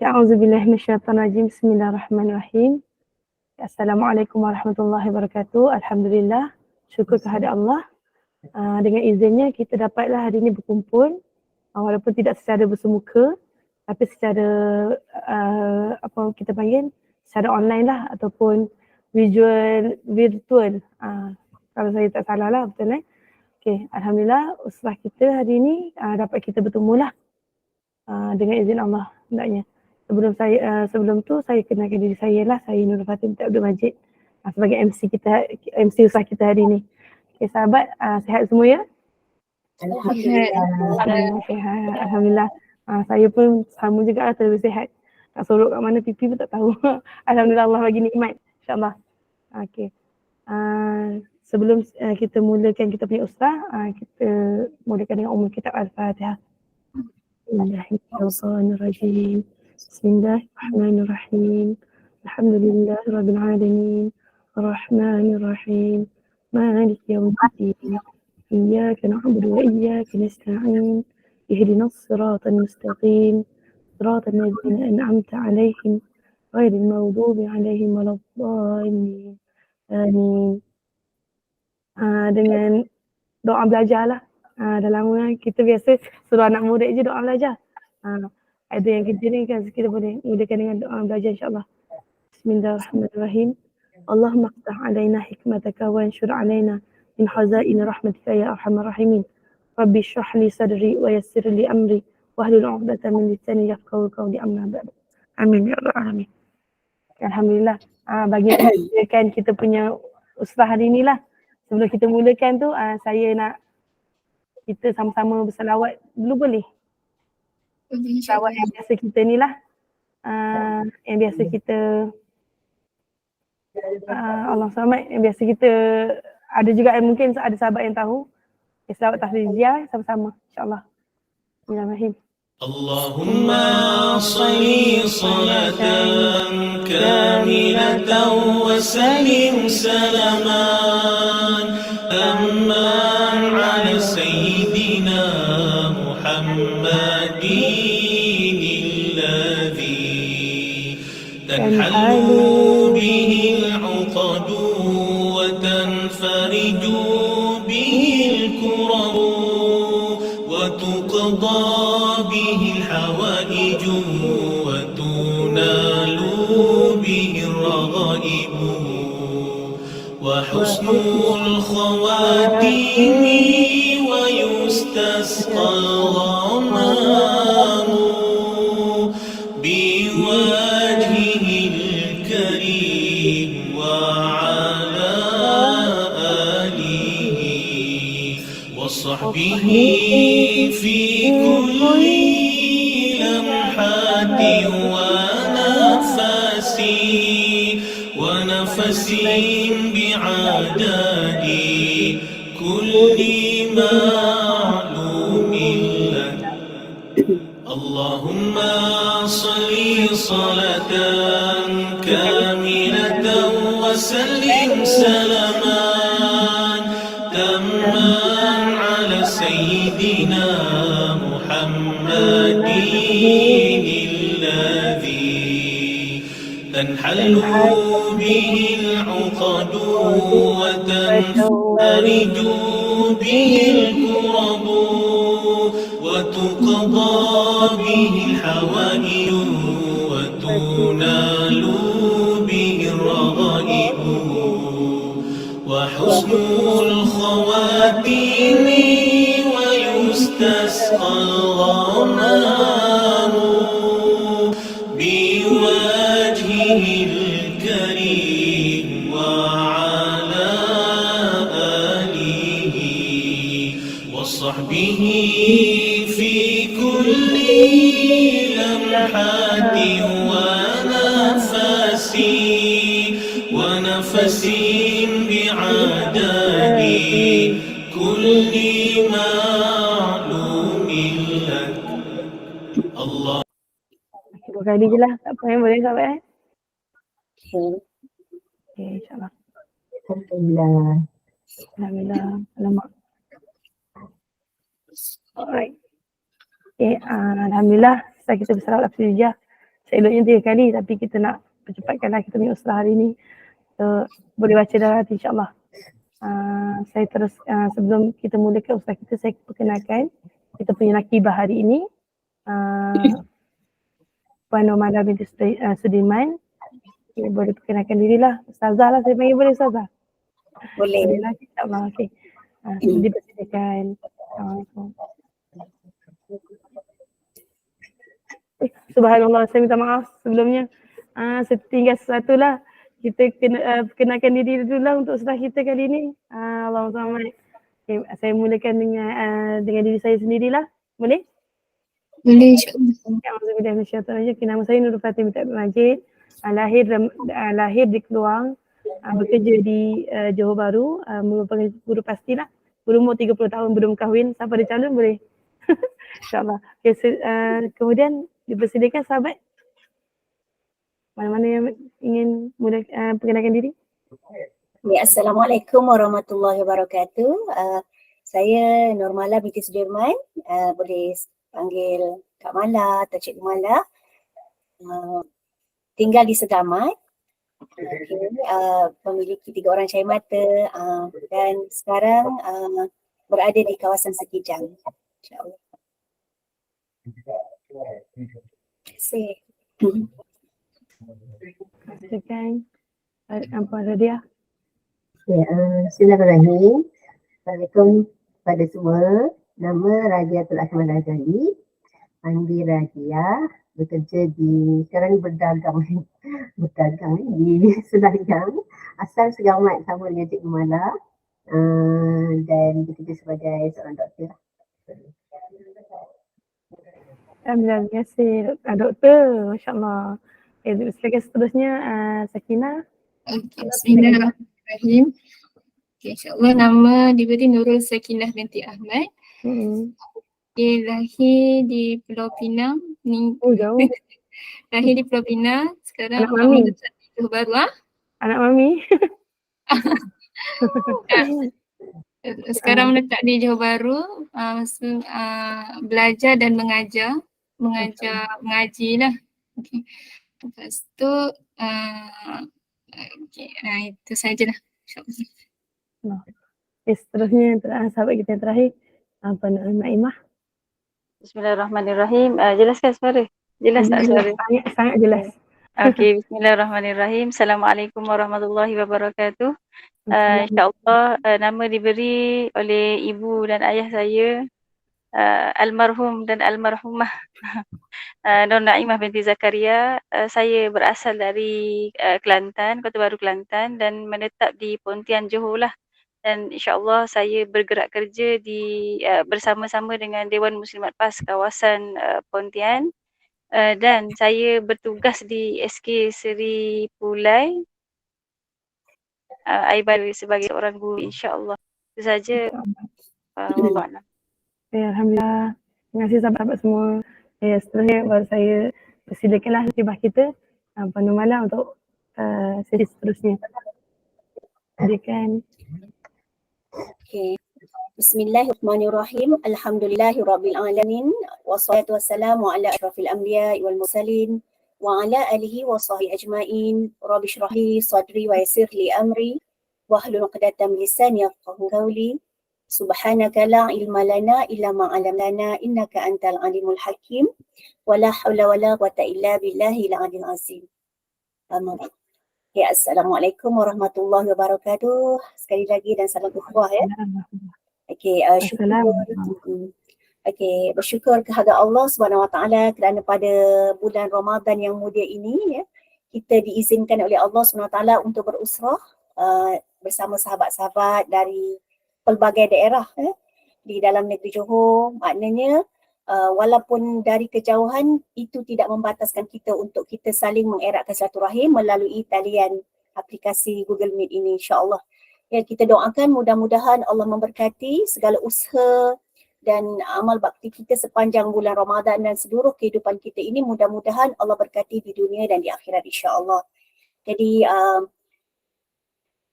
A'udzubillahi minasyaitonirrajim. Bismillahirrahmanirrahim. Assalamualaikum warahmatullahi wabarakatuh. Alhamdulillah. Syukur kepada Allah. Dengan izinnya kita dapatlah hari ini berkumpul walaupun tidak secara bersemuka tapi secara apa kita panggil secara online lah ataupun virtual. Kalau saya tak salah lah, betul Okay, Alhamdulillah usrah kita hari ini dapat kita bertemu lah dengan izin Allah hendaknya. Sebelum tu saya kenalkan diri saya lah, saya Nur Fatim Abdul Majid sebagai MC usah kita hari ni. Okay, sahabat, sihat semua ya? Alhamdulillah. Saya pun sama juga lah, terlalu sihat. Tak sorok kat mana pipi pun tak tahu. Alhamdulillah Allah bagi nikmat, insyaAllah. Okay. Sebelum kita mulakan kita punya usrah, kita mulakan dengan umum kitab Al-Fatihah. Bismillahirrahmanirrahim. Bismillahirrahmanirrahim. Alhamdulillahirabbil alamin. Arrahmanirrahim. Maliki yaumiddin. Iyyaka na'budu wa iyyaka nasta'in. Ihdinas siratal mustaqim. Siratal ladzina an'amta 'alaihim ghairil maghdubi 'alaihim waladdallin. Amin. Dengan doa belajar lah. Dah lama kita biasa suruh anak murid je doa belajar. Ada yang kerja ni kan kita boleh mulakan dengan doa belajar insyaAllah. Bismillahirrahmanirrahim. Allahumma aqtah alaina hikmataka wa anshur alaina min khazain rahmatika ya arhamar rahimin. Rabbi shrah li sadri wa yassir li amri wahlul 'uqdatam min lisani yafqahu qawli amma ba'd. Amin ya rabbal alamin. Alhamdulillah. Bagi mulakan kita punya usrah hari ni lah. Sebelum kita mulakan tu saya nak kita sama-sama berselawat dulu boleh? Selawat yang biasa kita ni lah. Yang biasa kita Allah selamat, yang biasa kita ada juga yang mungkin ada sahabat yang tahu. Selawat tahfiziah sama-sama insyaAllah. Bismillahirrahmanirrahim. Allahumma salli salatan kamilatan wa salim salaman amman ala sayyidina Muhammadin alladhi tanhalu bihi al-'uqadu wa tanfariju bihi al-kurabu wa tuqda الحوائج وتنال به الرغائب وحسن الخواتيم ويستسقى الغمام بوجهه الكريم وعلى آله وصحبه في كل ونفس بعدد كل معلوم لك اللهم صل صلاة كاملة وسلم سلاما تاما على سيدنا محمد تنحل به العقد وتنفرج به الكرب وتقضى به الحوائج وتنال به الرغائب وحسن الخواتيم ويستسقى الغمام بوجهه الكريم وعلى آله وصحبه في كل لمحة ونفس بعدد كل معلوم لك الله. Dua kali je lah, tak apa yang boleh sahabat Okay, insyaAllah. Alhamdulillah. Alhamdulillah. Alamak. Alright. Okay, Alhamdulillah Setelah kita bersalawat lafzi hijah, seeloknya 3 kali tapi kita nak percepatkanlah kita punya usrah hari ni. So, boleh baca dah hati insyaAllah. Saya terus sebelum kita mulakan usrah kita, saya perkenalkan kita punya nakibah hari ini. Puan Nomada binti Sudirman. Okay, boleh perkenalkan dirilah. Ustazah lah saya panggil, boleh Ustazah? Boleh. Boleh lah insyaAllah. Okay. Dipersilakan. Assalamualaikum. Subhanallah, saya minta maaf sebelumnya. Saya tinggal sesuatu lah. Kita kena perkenalkan diri dulu lah untuk usrah kita kali ni. Allahumma salli. Okay, saya mulakan dengan diri saya sendirilah. Boleh? Boleh insyaAllah. Auzubillahi nama saya Nurul Fatih binti Abdul Majid. Lahir di Keluang, bekerja di Johor Bahru, merupakan guru pastilah. Berumur 30 tahun, belum kahwin. Siapa ada calon boleh? InsyaAllah. Okay, kemudian dipersilakan sahabat. Mana-mana yang ingin mula perkenalkan diri? Ya, Assalamualaikum warahmatullahi wabarakatuh. Saya Nurmala binti Sudirman. Boleh panggil Kak Mala atau Cikgu Mala. Tinggal di Segamat. Memiliki 3 orang cahaya mata dan sekarang berada di kawasan Sekijang. InsyaAllah. Terima kasih. Silakan. Apa Radia? Ya, Bismillahirrahmanirrahim. Assalamualaikum kepada semua. Nama Radiatul Akmal Ghazali. Panggil Radia. Bekerja di, sekarang ni berdagang di Selayang. Asal Segamat sama dengan Cikgu Mala. Dan bekerja sebagai seorang doktor. Alhamdulillah, terima kasih Doktor. Masya Allah. Silakan seterusnya Sakinah. Okay, Bismillahirrahmanirrahim. Okay, insyaAllah nama diberi Nurul Sakinah binti Ahmad. Okay, lahir di Pulau Pinang. Jauh. Lahir di Pulau Pinang. Sekarang Anak Mami. menetap di Johor Bahru. Anak Mami. Sekarang menetap di Johor Bahru. Belajar dan mengajar. Mengaji lah. Okay. Lepas tu itu sajalah. InsyaAllah. Seterusnya sahabat kita yang terakhir, Naimah. Bismillahirrahmanirrahim. Jelaskan suara? Jelas tak suara? Sangat jelas. Okey, bismillahirrahmanirrahim. Assalamualaikum warahmatullahi wabarakatuh. InsyaAllah nama diberi oleh ibu dan ayah saya, almarhum dan almarhumah Nur Naimah binti Zakaria. Saya berasal dari Kelantan, Kota Baru Kelantan, dan menetap di Pontian Johor lah. Dan insyaAllah saya bergerak kerja di bersama-sama dengan Dewan Muslimat PAS kawasan Pontian, dan saya bertugas di SK Seri Pulai Aibar sebagai seorang guru, insyaAllah. Itu saja. Wallahualam. Alhamdulillah. Terima kasih sahabat-sahabat semua. Seterusnya baru saya persilakanlah nakibah kita Puan Nomala untuk sesi seterusnya. Silakan. Okay. Bismillahirrahmanirrahim. Alhamdulillahirabbil alamin. Wassalatu wassalamu ala asyrafil anbiya'i wal mursalin wa ala alihi wa sahbihi ajmain. Rabbi shrah li sadri wa yassir li amri wahlul 'uqdatam min lisani yafqahu qawli. Subhanaka la ilma lana illa ma 'allamtana innaka antal alimul hakim. Wa la haula wa la quwwata illa billahil aliyyil azim. Amin. Ya, Assalamualaikum warahmatullahi wabarakatuh. Sekali lagi dan salam ukhuwah ya. Okey, bersyukur kepada Allah Subhanahu Wa Taala kerana pada bulan Ramadan yang mulia ini ya, kita diizinkan oleh Allah Subhanahu Wa Taala untuk berusrah bersama sahabat-sahabat dari pelbagai daerah di dalam negeri Johor. Maknanya walaupun dari kejauhan itu tidak membataskan kita untuk kita saling mengeratkan silaturahim melalui talian aplikasi Google Meet ini, insya-Allah. Ya, kita doakan mudah-mudahan Allah memberkati segala usaha dan amal bakti kita sepanjang bulan Ramadan dan seluruh kehidupan kita ini. Mudah-mudahan Allah berkati di dunia dan di akhirat, insya-Allah. Jadi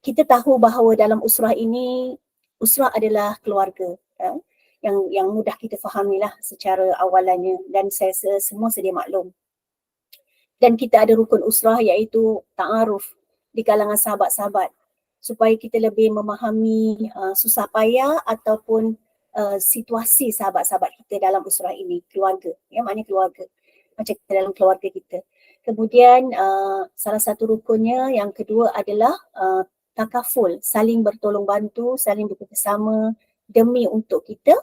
kita tahu bahawa dalam usrah ini, usrah adalah keluarga. yang mudah kita fahamilah secara awalannya, dan saya semua sedia maklum. Dan kita ada rukun usrah iaitu ta'aruf di kalangan sahabat-sahabat supaya kita lebih memahami susah payah ataupun situasi sahabat-sahabat kita dalam usrah ini, keluarga, ya, maknanya keluarga, macam kita dalam keluarga kita. Kemudian salah satu rukunnya yang kedua adalah takaful, saling bertolong bantu, saling bekerjasama demi untuk kita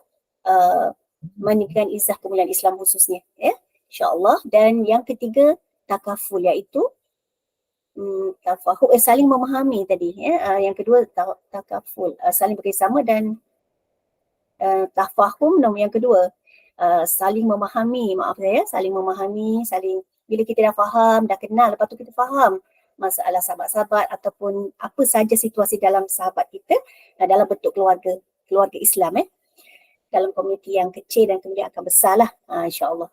meningkatkan izzah kemuliaan Islam khususnya, ya, insya-Allah. Dan yang ketiga takaful iaitu tafahum, saling memahami tadi, ya. Yang kedua takaful, saling bekerjasama, dan tafahum yang kedua saling memahami, saling memahami, bila kita dah faham, dah kenal, lepas tu kita faham masalah sahabat-sahabat ataupun apa saja situasi dalam sahabat kita dalam bentuk keluarga Islam, dalam komuniti yang kecil dan kemudian akan besar lah, insya-Allah.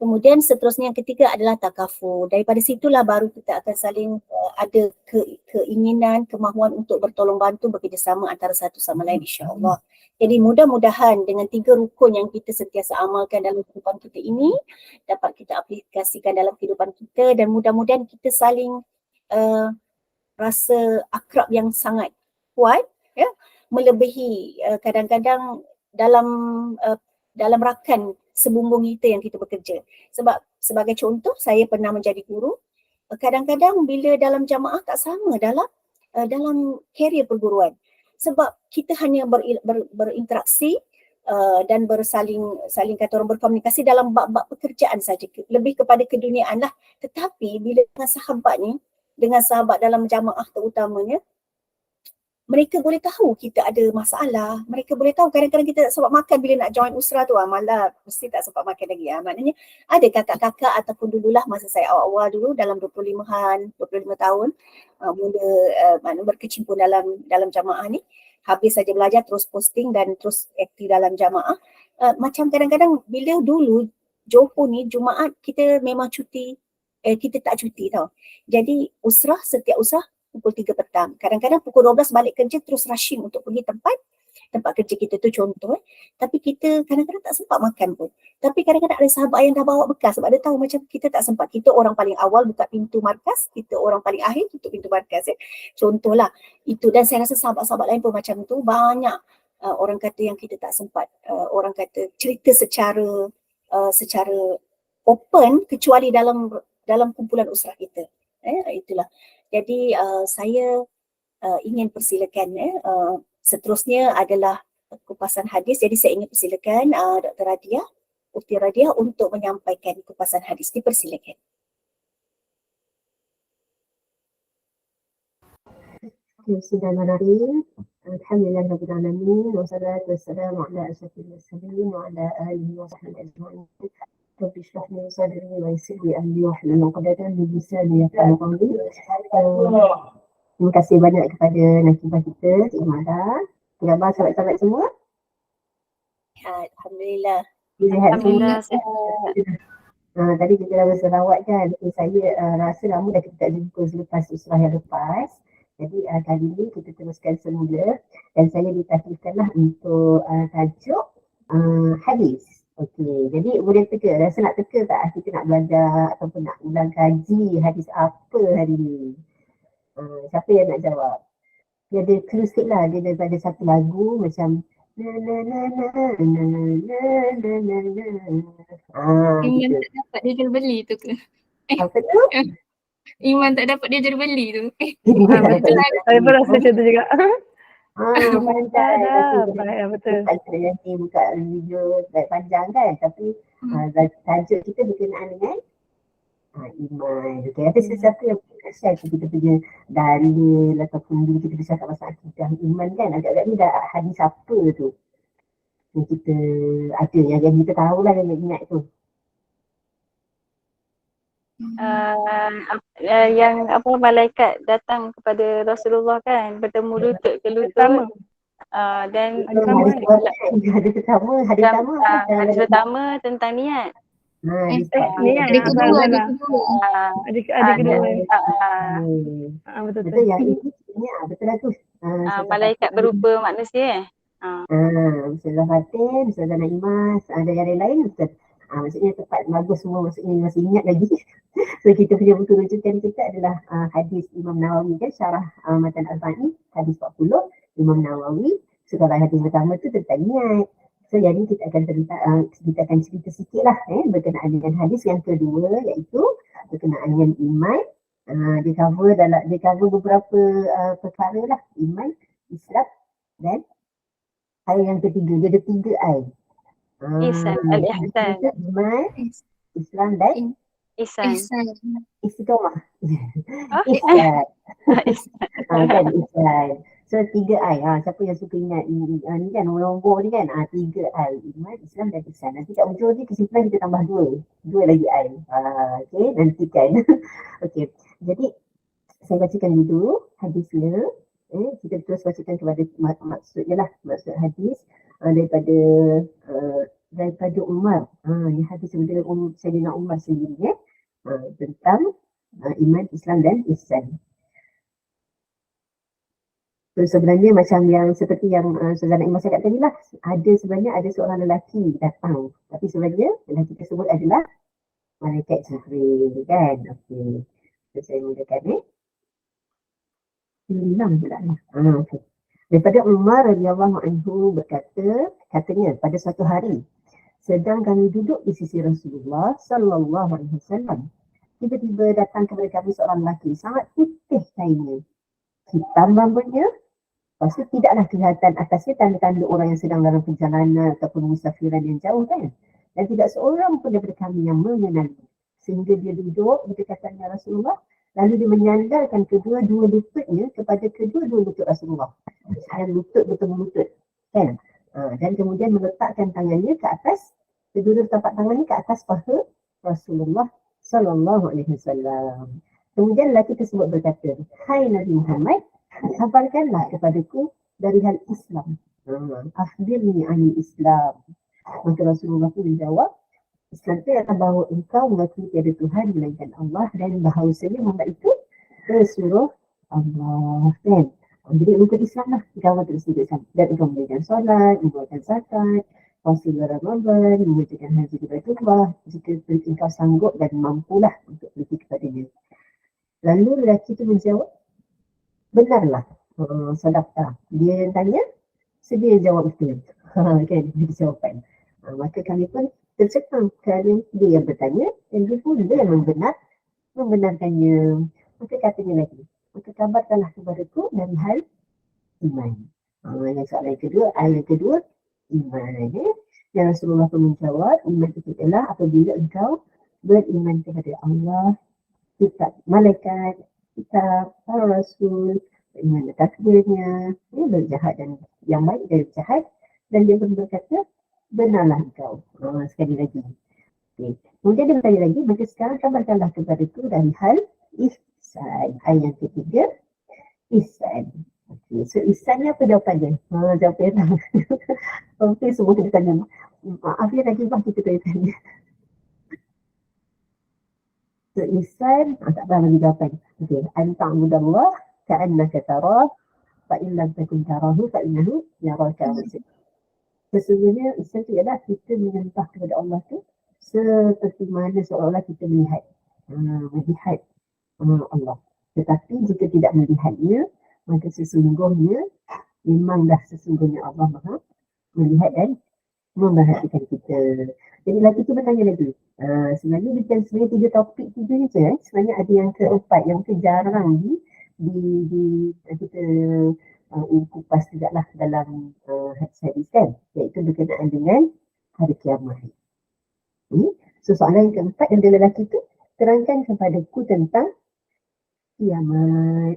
Kemudian seterusnya yang ketiga adalah takaful. Daripada situlah baru kita akan saling ada keinginan, kemahuan untuk bertolong bantu, bekerjasama antara satu sama lain, insya-Allah. Jadi mudah-mudahan dengan 3 rukun yang kita sentiasa amalkan dalam kehidupan kita ini dapat kita aplikasikan dalam kehidupan kita, dan mudah-mudahan kita saling rasa akrab yang sangat kuat, ya, melebihi kadang-kadang dalam rakan sebumbung kita yang kita bekerja. Sebab sebagai contoh, saya pernah menjadi guru. Kadang-kadang bila dalam jamaah tak sama dalam karier perguruan. Sebab kita hanya berinteraksi dan saling kata orang berkomunikasi dalam bab-bab pekerjaan saja, lebih kepada keduniaan lah. Tetapi bila dengan sahabat dalam jamaah terutamanya, mereka boleh tahu kita ada masalah. Mereka boleh tahu kadang-kadang kita tak sempat makan bila nak join usrah tu. Malah mesti tak sempat makan lagi. Maknanya ada kakak-kakak ataupun dululah masa saya awal-awal dulu dalam 25 tahun mula berkecimpung dalam jamaah ni. Habis saja belajar terus posting dan terus aktif dalam jamaah. Macam kadang-kadang bila dulu Johor ni Jumaat kita memang cuti, kita tak cuti tau. Jadi setiap usrah pukul 3 petang. Kadang-kadang pukul 12 balik kerja terus rushing untuk pergi tempat kerja kita tu contoh. Tapi kita kadang-kadang tak sempat makan pun. Tapi kadang-kadang ada sahabat yang dah bawa bekal sebab dia tahu macam kita tak sempat. Kita orang paling awal buka pintu markas, kita orang paling akhir tutup pintu markas. Contohlah itu, dan saya rasa sahabat-sahabat lain pun macam tu. Banyak orang kata yang kita tak sempat, orang kata cerita secara open kecuali dalam kumpulan usrah kita. Itulah. Jadi saya ingin persilakan seterusnya adalah kupasan hadis. Jadi saya ingin persilakan Dr. Radiah, Ukti Radiah untuk menyampaikan kupasan hadis. Dipersilakan. Bismillahirrahmanirrahim. Alhamdulillahirabbil alamin wassalatu wassalamu ala asyrafil mursalin wa ala alihi wa sahbihi ajma'in. Rabbi shrah li sadri wa yassir li amri wahlul 'uqdatam min lisani yafqahu qawli. Terima kasih banyak kepada nakibah kita, Cik Mada. Apa khabar sahabat-sahabat semua? Alhamdulillah. Alhamdulillah. Tadi kita dah berselawat kan. Saya rasa lama dah kita tak jumpa selepas usrah yang lepas. Jadi kali ini kita teruskan semula dan saya ditaklifkanlah untuk tajuk hadis. Okey, jadi boleh teka, rasa nak teka tak kita nak belajar ataupun nak ulang kaji hadis apa hari ni? Siapa yang nak jawab? Dia ada clue sikit lah, dia ada satu lagu macam Iman tak dapat dia jual beli tu ke? apa tu? Iman tak dapat dia jual beli tu. Betul. Saya pun rasa macam tu juga. Pandai. Betul. Tak kira nanti buka video panjang kan, tapi tajuk kita berkenaan dengan iman. Okay, ada sesuatu yang kita share kita punya dalil ataupun bila kita bercakap pasal akidah iman kan, agak-agak ni dah hadis apa tu yang kita ada, yang kita tahulah, yang ingat tu. Yang malaikat datang kepada Rasulullah kan, bertemu lutut ke lutut. Dan Hadis pertama tentang niat. Hadis Ada kedua. Ada kedua. Betul. Betul yang ini betul lah tu. Malaikat berupa manusia. Ustazah Fatin, Ustazah Naimas, ada yang lain Ustaz. Maksudnya tepat, bagus semua, maksudnya masih ingat lagi. So kita punya buku rujukan kita adalah hadis Imam Nawawi kan, syarah Matan Al-Bani, hadis 40, Imam Nawawi. So kalau hadis pertama tu tentang niat. So jadi kita akan cerita sikit lah berkenaan dengan hadis yang kedua, iaitu berkenaan dengan iman. Dia cover beberapa perkara lah, iman, Islam dan yang ketiga. Dia ada 3 I. Ihsan, al-ihsan. Iman, Islam dan Ihsan. istiqamah. Ihsan. Kan Ihsan. So 3 I. Siapa yang suka ingat ni kan nombor ni kan. 3 I. Iman, Islam dan Ihsan. Nanti kat ujung ni kesimpulan kita tambah 2 lagi I. Okay, nantikan. Okay. Jadi saya bacakan dulu hadisnya. Kita terus bacakan kepada maksudnya lah. Maksud hadis daripada Umar. Ni hadis daripada Sayyidina Umar sendiri tentang iman, Islam dan Ihsan. So sebenarnya macam yang seperti yang Ustazah Naimah cakap tadi lah, sebenarnya ada seorang lelaki datang, tapi sebenarnya lelaki tersebut adalah malaikat Jibril kan. Okey. So saya mulakan hilang pula ni. Okay. Daripada Umar radhiyallahu anhu katanya pada suatu hari sedang kami duduk di sisi Rasulullah sallallahu alaihi wasallam, tiba-tiba datang kepada kami seorang lelaki sangat putih kainnya, hitam rambutnya, lepas tu tidaklah kelihatan atasnya tanda-tanda orang yang sedang dalam perjalanan ataupun musafiran yang jauh kan, dan tidak seorang pun daripada kami yang mengenali, sehingga dia duduk di dekatnya Rasulullah. Lalu dia menyandarkan kedua-dua lututnya kepada kedua-dua lutut Rasulullah. Saya lutut bertemu lutut. Kan? Dan kemudian meletakkan tangannya ke atas, kedua-dua tapak tangannya ke atas paha Rasulullah sallallahu alaihi wasallam. Kemudian lelaki tersebut berkata, "Hai Nabi Muhammad, kabarkanlah kepadaku dari hal Islam. Akhbirni anil Islam." Maka Rasulullah pun menjawab, Islam itu akan bawa engkau mengakui tiada Tuhan melainkan Allah dan bahawasanya Muhammad itu Rasulullah Allah. Kan? Jadi mengikut Islam lah, engkau terus hidup Islam. Dan engkau memberikan solat, membuatkan zakat, puasa Ramadan, mengerjakan haji ke Baitullah, jika engkau sanggup dan mampulah untuk pergi kepadanya. Lalu lelaki itu menjawab, benarlah, sadaqah. Dia tanya, sedia jawab betul. Kan, dia jawapan. Maka kami pun tercekam kerana dia yang bertanya dan dia pun dia yang membenarkannya. Maka katanya lagi, maka kabarkanlah kepadaku dari hal iman. Yang soalan kedua, ayat kedua, iman. Dan Rasulullah pun menjawab, iman itu adalah apabila engkau beriman kepada Allah, kitab, malaikat, kitab, para rasul, beriman takdirnya, berjahat dan yang baik dari jahat, dan dia pun berkata, benarlah engkau. Sekali lagi. Okay. Kemudian dia bertanya lagi, maka sekarang kabarkanlah kepadaku dari hal ihsan. Ayat yang ketiga, ihsan. Okay. So ihsan ni apa jawapannya? Jawapannya okay, semua kita tanya. Maaf ya lagi kita tanya. So ihsan, tak apa lagi jawapan. Okay. Anta'budallah ka'annaka tarah fa in lam takun tarahu fa innahu yaraka. Sesungguhnya Islam itu adalah kita menyembah kepada Allah tu seperti mana seolah-olah kita melihat Allah. Tetapi jika tidak melihatnya, maka sesungguhnya sesungguhnya Allah Maha melihat dan memperhatikan kita. Jadi lelaki tu bertanya lagi. Sebenarnya bukan sebenarnya 3 topik 3 je. Sebenarnya ada yang keempat yang jarang kita kupas juga lah dalam hadis kan, iaitu berkenaan dengan hari kiamat. So soalan yang keempat yang lelaki tu terangkan kepadaku tentang kiamat.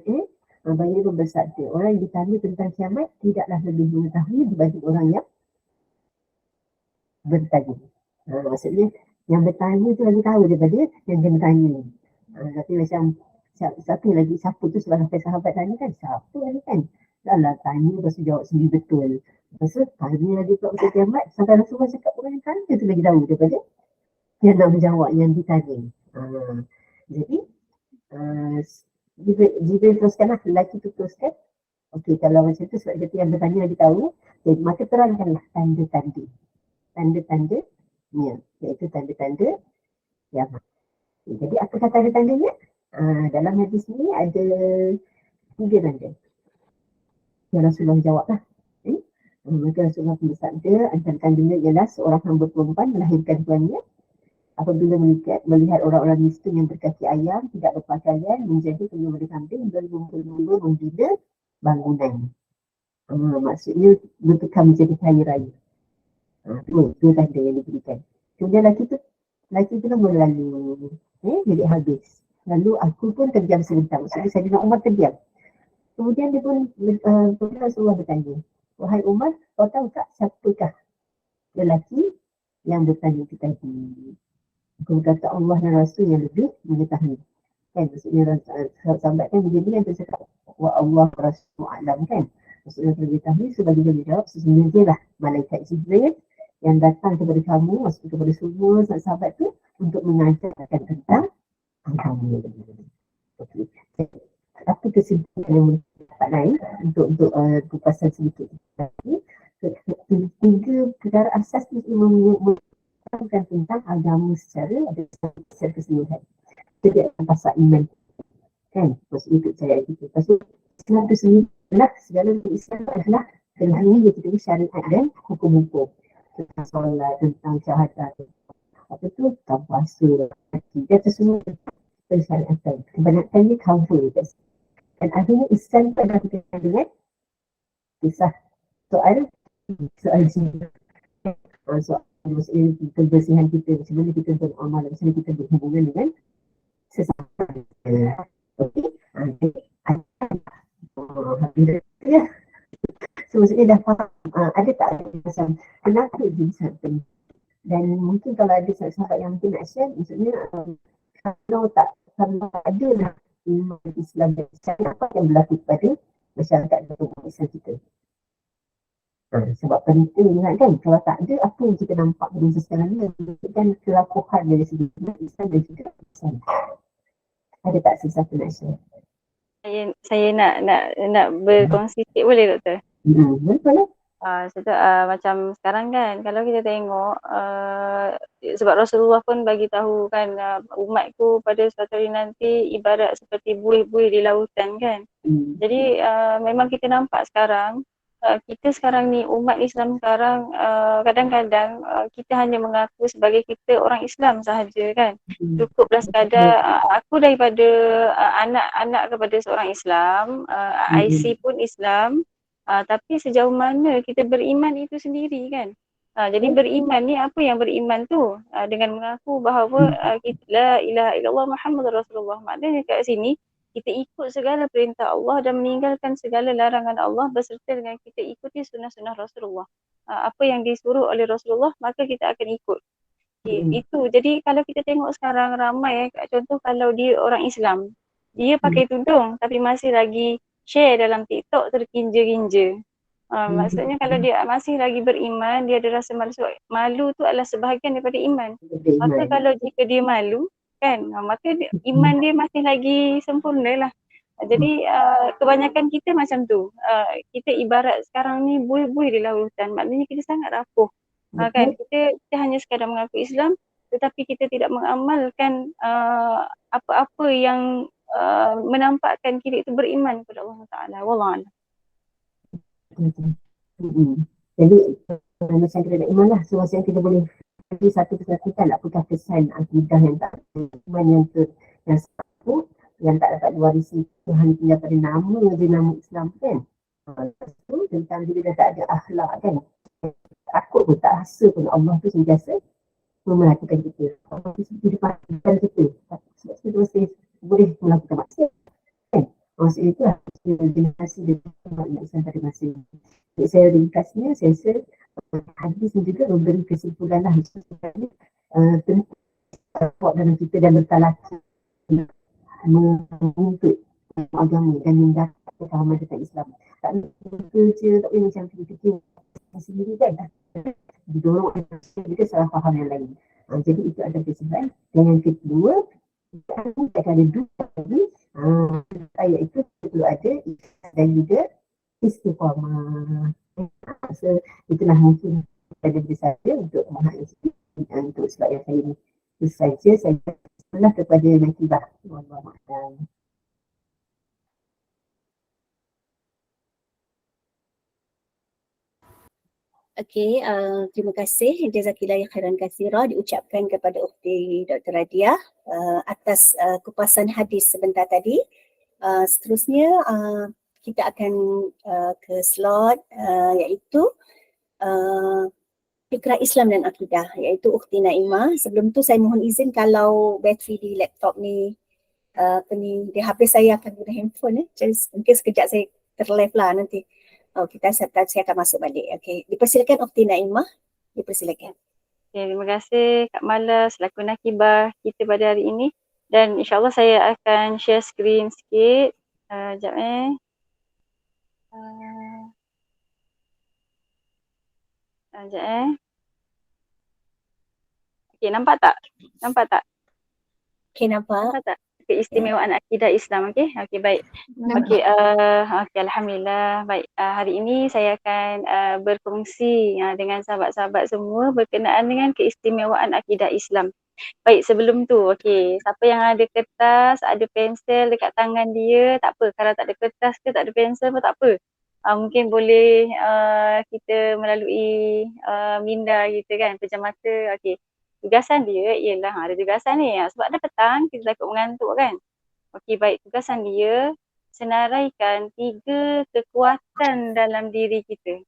Bagi pun bersabda, orang yang ditanya tentang kiamat tidaklah lebih mengetahui dibanding orang yang bertanya. Maksudnya yang bertanya tu lagi tahu daripada yang dia bertanya. Tapi macam siapa tu sebagai sahabat tanya kan, siapa lagi kan? Dahlah tanya, lepas tu jawab sendiri betul. Lepas tu tanya lagi kat pasal kiamat, sampai Rasulullah cakap orang yang tanya tu lagi tahu daripada yang nak menjawab yang ditanya. Jadi, Jibril teruskanlah, lelaki tu teruskan. Okey, kalau macam tu sebab dia yang bertanya lagi tahu. Jadi, maka terangkanlah tanda-tandanya, iaitu tanda-tanda kiamat. Jadi apakah tanda-tandanya? Dalam hadis ni ada 3 tanda. Yang Rasulullah jawab lah. Maka Rasulullah bersabda, antara tandanya ialah seorang hamba perempuan melahirkan tuannya. Apabila melihat orang-orang miskin yang berkaki ayam, tidak berpakaian, menjadi penyembelih kambing dan membina bangunan. Maksudnya bertukar menjadi kaya raya. Itu tanda yang diberikan. Kemudian lelaki tu mula lalu. Jadi habis. Lalu aku pun terdiam sebentar. Maksudnya Saidina Umar terdiam. Kemudian dia pun Rasulullah bertanya, wahai Umar, kau tahu tak siapakah lelaki yang bertanya itu tadi? Aku kata Allah dan Rasul yang lebih mengetahui. Kan maksudnya sahabat kan begini kan tercakap wa Allah Rasul alam kan. Maksudnya lebih tahu sebagai dia jawab sesungguhnya dia lah malaikat Jibril yang datang kepada kamu, maksudnya kepada semua sahabat tu untuk mengajarkan tentang agama. Okey. Tapi kesimpulan yang dapat lain untuk kupasan sedikit lagi. 3 perkara asas ni bukan tentang agama secara keseluruhan. Jadi pasal iman kan, maksudnya itu saya itu. Pasal Islam itu sendiri adalah segala Islam adalah sebenarnya kita syariat dan hukum-hukum tentang solat, tentang syahadat, apa tu, tentang puasa, dan semua persyaratan. Kebanyakannya cover dan akhirnya Islam itu adalah berkaitan dengan kisah soal jiwa. Soal maksudnya kebersihan kita, macam mana kita beramal, macam mana kita berhubungan dengan sesama. Okey. Ya. So maksudnya dah faham ada tak ada macam kenapa dia bisa penting. Dan mungkin kalau ada sahabat yang mungkin nak share, maksudnya kalau ada lah iman Islam dan Islam, apa yang berlaku pada masyarakat dan Islam kita. Sebab penting ingat kan, kalau tak ada apa yang kita nampak di masa sekarang ni dan kelakuan dari segi Islam dan juga Islam. Ada tak sesuatu nak share? Saya nak berkongsi sikit boleh doktor? Betul. Macam sekarang kan kalau kita tengok sebab Rasulullah pun bagi tahu kan umatku pada suatu hari nanti ibarat seperti buih-buih di lautan kan. Jadi memang kita nampak sekarang kita sekarang ni umat Islam sekarang kadang-kadang kita hanya mengaku sebagai kita orang Islam sahaja kan. Cukuplah sekadar aku daripada anak kepada seorang Islam, IC pun Islam. Tapi sejauh mana kita beriman itu sendiri kan. Jadi beriman ni apa yang beriman tu? Dengan mengaku bahawa kita la ilaha illallah Muhammadur Rasulullah. Maknanya kat sini kita ikut segala perintah Allah dan meninggalkan segala larangan Allah beserta dengan kita ikuti sunnah-sunnah Rasulullah. Apa yang disuruh oleh Rasulullah maka kita akan ikut. Itu. Jadi kalau kita tengok sekarang ramai contoh kalau dia orang Islam, dia pakai tudung tapi masih lagi share dalam TikTok terkinja-kinja. Maksudnya kalau dia masih lagi beriman, dia ada rasa malu. Malu tu adalah sebahagian daripada iman. Maka kalau jika dia malu, kan, maka iman dia masih lagi sempurna lah. Jadi kebanyakan kita macam tu. Kita ibarat sekarang ni buih-buih di lautan. Maknanya kita sangat rapuh. Kan? Kita hanya sekadar mengaku Islam tetapi kita tidak mengamalkan apa-apa yang menampakkan kita itu beriman kepada Allah Ta'ala. Wallahualam. Jadi macam kita nak iman lah. So maksudnya kita boleh bagi satu kesatuan apakah kesan akidah yang tak iman yang satu yang tak dapat diwarisi Tuhan tinggal pada nama je nama Islam kan. Itu tentang dia dah tak ada akhlak kan. Takut pun tak rasa pun Allah tu sentiasa memperhatikan kita. Allah tu seperti diperhatikan kita. Sebab kita masih boleh melakukan maksiat kan. Maksudnya itu lah generasi dan Islam pada masa ini. Jadi saya ringkasnya, saya rasa hadis ni juga memberi kesimpulan lah tentang dalam kita dan bertalaki menuntut agama dan mendapat kefahaman tentang Islam. Tak boleh kerja, tak boleh macam fikir sendiri kan. Didorong juga salah faham yang lain. Jadi itu ada kesimpulan. Dan yang kedua, kita ada dua lagi iaitu perlu ada dan juga istiqamah. So itulah mungkin pada diri saya untuk memahami untuk sebab yang saya ini. Itu saja saya pernah kepada Nakibah. Wallahualam. Okey, terima kasih jazakillah khairan katsira diucapkan kepada Ukhti Dr. Radiah atas kupasan hadis sebentar tadi. Seterusnya kita akan ke slot iaitu Fikrah Islam dan Akidah iaitu Ukhti Naimah. Sebelum tu saya mohon izin kalau bateri di laptop ni dia habis, saya akan guna handphone just mungkin sekejap saya terlive lah nanti. Saya akan masuk balik. Okey, dipersilakan Ukhti Naimah, dipersilakan. Okay, terima kasih Kak Mala selaku Nakibah kita pada hari ini, dan insyaAllah saya akan share screen sikit. Sekejap Okay, nampak tak? Okey, nampak? Nampak tak? Keistimewaan akidah Islam, okey? Okey, baik. Okey, alhamdulillah. Baik, hari ini saya akan berkongsi dengan sahabat-sahabat semua berkenaan dengan keistimewaan akidah Islam. Baik, sebelum tu, okey, siapa yang ada kertas, ada pensel dekat tangan dia, tak apa. Kalau tak ada kertas ke tak ada pensel pun tak apa. Mungkin boleh kita melalui minda kita kan, pejam mata. Okey. Tugasan dia ialah, ada tugasan ni sebab dah petang kita takut mengantuk kan. Okey, baik, tugasan dia senaraikan 3 kekuatan dalam diri kita.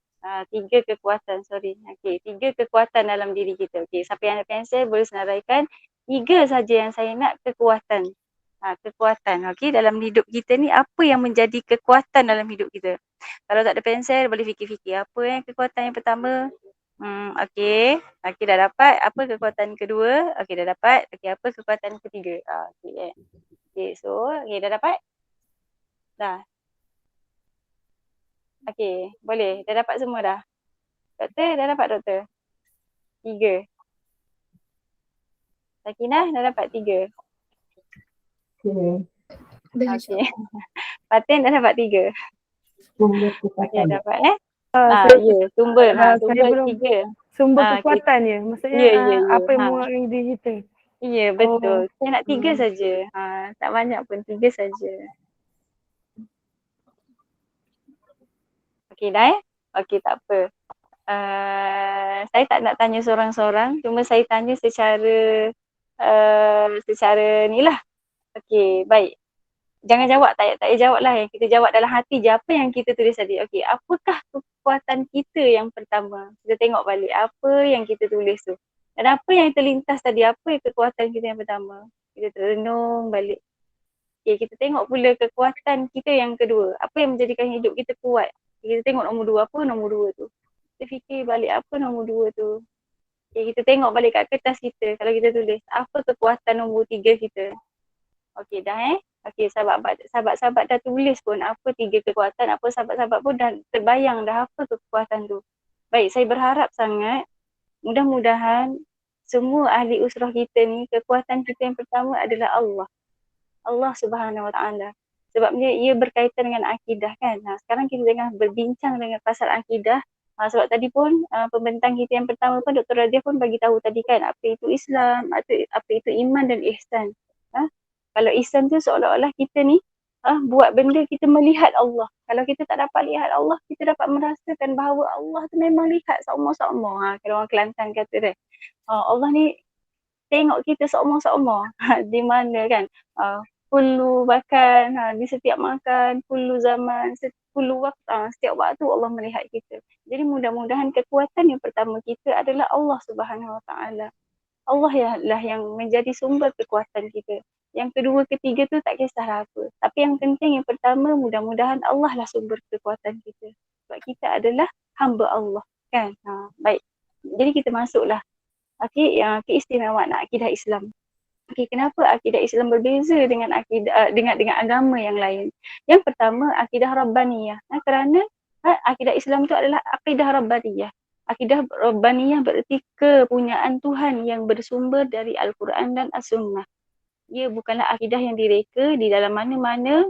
3 kekuatan, sorry. Okey, 3 kekuatan dalam diri kita. Okey, siapa yang ada pensel boleh senaraikan 3 saja yang saya nak kekuatan. Kekuatan, okey, dalam hidup kita ni apa yang menjadi kekuatan dalam hidup kita. Kalau tak ada pensel boleh fikir-fikir apa yang kekuatan yang pertama. Okey. Okey, dah dapat. Apa kekuatan kedua? Okey, dah dapat. Okey, apa kekuatan ketiga? Okey. Okey, so okey, dah dapat? Dah. Okey, boleh. Dah dapat semua dah. Doktor, dah dapat doktor? 3. Sakinah dah dapat 3. Okey. Okey. Fatin dah dapat 3. Okey, dapat ya, sumber. Sumber Saya belum 3. sumber kekuatan ya. Maksudnya apa yang menguatkan diri kita. Ya, betul. Saya nak 3 saja. Tak banyak pun, 3 saja. Okey dah Okey, tak apa. Saya tak nak tanya seorang-seorang, cuma saya tanya secara ni lah. Okey, baik. Jangan jawab, tak payah jawab lah. Yang kita jawab dalam hati je apa yang kita tulis tadi. Okey, apakah kekuatan kita yang pertama? Kita tengok balik apa yang kita tulis tu. Dan apa yang terlintas tadi, apa yang kekuatan kita yang pertama? Kita terenung balik. Okay, kita tengok pula kekuatan kita yang kedua. Apa yang menjadikan hidup kita kuat? Kita tengok nombor 2, apa nombor 2 tu? Kita fikir balik apa nombor 2 tu. Okay, kita tengok balik kat kertas kita. Kalau kita tulis, apa kekuatan nombor 3 kita? Okey dah Okey, sahabat-sahabat dah tulis pun apa 3 kekuatan, apa sahabat-sahabat pun dah terbayang dah apa kekuatan tu. Baik, saya berharap sangat mudah-mudahan semua ahli usrah kita ni, kekuatan kita yang pertama adalah Allah Subhanahu Wa Taala. Sebabnya ia berkaitan dengan akidah kan. Sekarang kita tengah berbincang dengan pasal akidah. Sebab tadi pun pembentang kita yang pertama pun Dr. Radiah pun bagi tahu tadi kan apa itu Islam, apa itu iman dan ihsan. Kalau ihsan tu seolah-olah kita ni buat benda kita melihat Allah. Kalau kita tak dapat lihat Allah, kita dapat merasakan bahawa Allah tu memang lihat seumur-seumur. Kalau orang Kelantan kata Allah ni tengok kita seumur-seumur. Di mana kan? Kullu makan, di setiap makan, kullu zaman, kullu waktu, setiap waktu Allah melihat kita. Jadi mudah-mudahan kekuatan yang pertama kita adalah Allah Subhanahu Wa Taala. Allah lah yang menjadi sumber kekuatan kita. Yang kedua, ketiga tu tak kisahlah apa. Tapi yang penting yang pertama, mudah-mudahan Allah lah sumber kekuatan kita. Sebab kita adalah hamba Allah kan. Baik. Jadi kita masuklah. Okey, keistimewaan akidah Islam. Okey, kenapa akidah Islam berbeza dengan akidah dengan agama yang lain? Yang pertama, akidah Rabbaniyah. Kerana akidah Islam itu adalah akidah Rabbaniyah. Akidah Rabbaniyah berarti kepunyaan Tuhan yang bersumber dari Al-Quran dan As-Sunnah. Ia bukanlah akidah yang direka di dalam mana-mana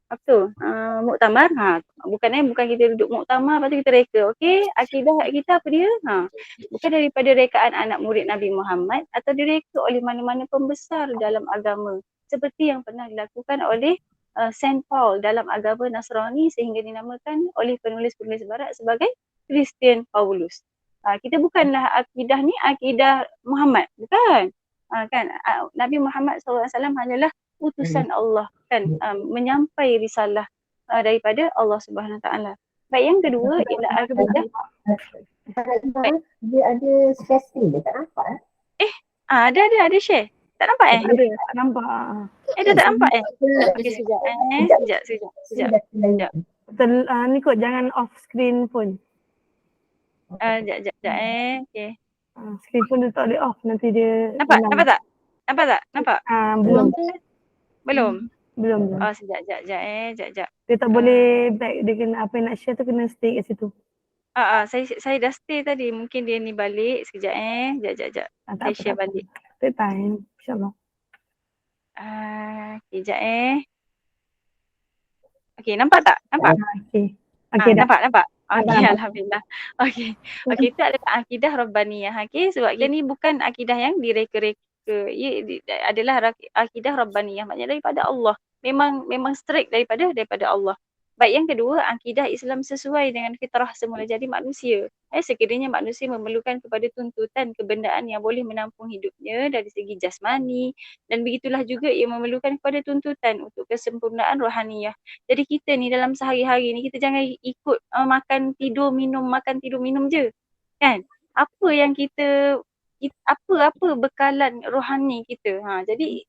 apa tu? Muktamar. Bukan kita duduk muktamar lepas tu kita reka. Okey, akidah kita apa dia? Bukan daripada rekaan anak murid Nabi Muhammad atau direka oleh mana-mana pembesar dalam agama. Seperti yang pernah dilakukan oleh Saint Paul dalam agama Nasrani sehingga dinamakan oleh penulis-penulis barat sebagai Christian Paulus. Kita bukanlah akidah ni akidah Muhammad, bukan. Kan Nabi Muhammad SAW hanyalah utusan Allah kan, menyampai risalah daripada Allah Subhanahu Taala. Baik, yang kedua ialah akidah. Dia ada stressing dia tak nampak Ada share. Tak nampak Ada, tak nampak. Dah tak nampak Okey, sekejap. Ni kot jangan off screen pun. Sekejap. Okey. Screen pun dia tak boleh off, nanti dia Nampak tak? Nampak? Belum. Sekejap. Dia tak boleh back, dia kena apa yang nak share tu kena stay kat situ. Saya dah stay tadi. Mungkin dia ni balik. Sekejap. Sekejap. Saya share balik. Take time, insyaAllah. Sekejap. Okey, nampak tak? Nampak? Okey dah. Nampak? Okey, Nampak. alhamdulillah. Okey, itu adalah akidah Rabbaniyah. Okey, sebab dia ni bukan akidah yang direka-reka. Ia adalah akidah Rabbaniyah, maknanya daripada Allah. Memang straight daripada Allah. Baik, yang kedua, akidah Islam sesuai dengan fitrah semula jadi manusia. Sekiranya manusia memerlukan kepada tuntutan kebendaan yang boleh menampung hidupnya dari segi jasmani, dan begitulah juga ia memerlukan kepada tuntutan untuk kesempurnaan rohaniyah. Jadi kita ni dalam sehari-hari ni kita jangan ikut makan tidur minum je. Kan? Apa yang apa bekalan rohani kita. Jadi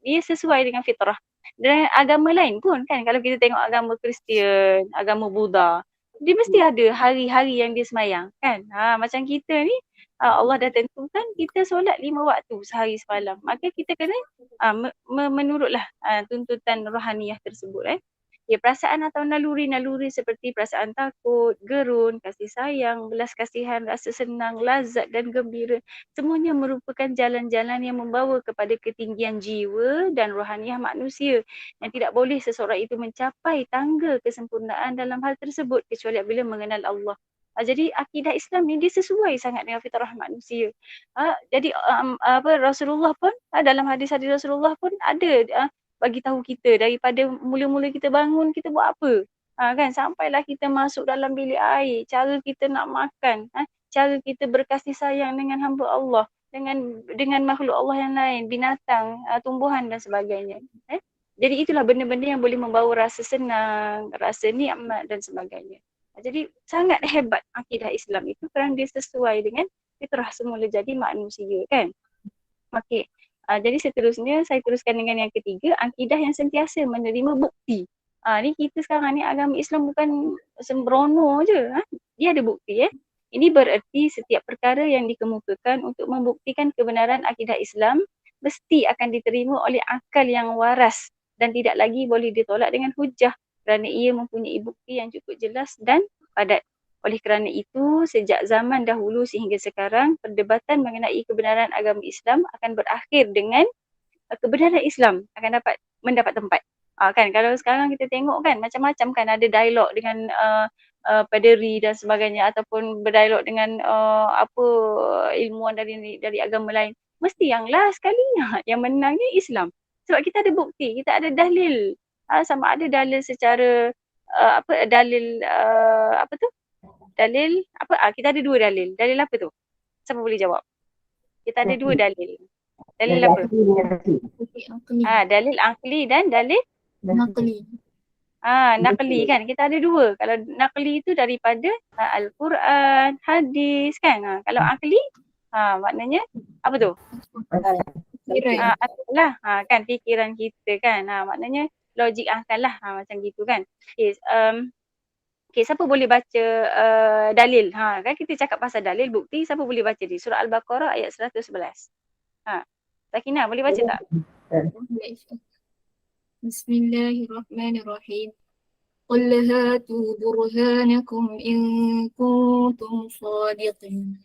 dia sesuai dengan fitrah. Dan agama lain pun kan, kalau kita tengok agama Kristian, agama Buddha, dia mesti ada hari-hari yang dia semayang kan. Macam kita ni Allah dah tentukan kita solat 5 waktu sehari semalam. Maka kita kena menurutlah tuntutan rohaniyah tersebut. Perasaan atau naluri-naluri seperti perasaan takut, gerun, kasih sayang, belas kasihan, rasa senang, lazat dan gembira, semuanya merupakan jalan-jalan yang membawa kepada ketinggian jiwa dan rohaniah manusia, yang tidak boleh seseorang itu mencapai tangga kesempurnaan dalam hal tersebut kecuali bila mengenal Allah. Jadi akidah Islam ni dia sesuai sangat dengan fitrah manusia. Jadi Rasulullah pun dalam hadis-hadis Rasulullah pun ada bagi tahu kita daripada mula-mula kita bangun kita buat apa. Kan, sampailah kita masuk dalam bilik air, cara kita nak makan, cara kita berkasih sayang dengan hamba Allah, dengan makhluk Allah yang lain, binatang, tumbuhan dan sebagainya. Jadi itulah benda-benda yang boleh membawa rasa senang, rasa nikmat dan sebagainya. Jadi sangat hebat akidah Islam itu kerana dia sesuai dengan fitrah semula jadi manusia kan. Okey. Jadi seterusnya saya teruskan dengan yang ketiga, akidah yang sentiasa menerima bukti. Ni kita sekarang ni agama Islam bukan sembrono je. Dia ada bukti. Ini bererti setiap perkara yang dikemukakan untuk membuktikan kebenaran akidah Islam mesti akan diterima oleh akal yang waras dan tidak lagi boleh ditolak dengan hujah kerana ia mempunyai bukti yang cukup jelas dan padat. Oleh kerana itu, sejak zaman dahulu sehingga sekarang, perdebatan mengenai kebenaran agama Islam akan berakhir dengan kebenaran Islam akan mendapat tempat. Kan, kalau sekarang kita tengok kan, macam-macam kan, ada dialog dengan paderi dan sebagainya, ataupun berdialog dengan ilmuwan dari agama lain. Mesti yang last sekali yang menangnya Islam. Sebab kita ada bukti, kita ada dalil. Sama ada dalil secara dalil apa? Kita ada 2 dalil. Dalil apa tu? Siapa boleh jawab? Kita ada 2 dalil. Dalil apa? Dalil akli dan dalil Naqli. naqli kan. Kita ada 2. Kalau naqli itu daripada Al-Quran, hadis kan. Kalau akli maknanya apa tu? Akal lah. Kan fikiran kita kan. Maknanya logik akal lah. Macam gitu kan. Okay, siapa boleh baca dalil? Kan kita cakap pasal dalil, bukti, siapa boleh baca di surah Al-Baqarah ayat 111. Sakinah boleh baca tak? Bismillahirrahmanirrahim. Qul hatu burhanakum in kuntum shadiqin.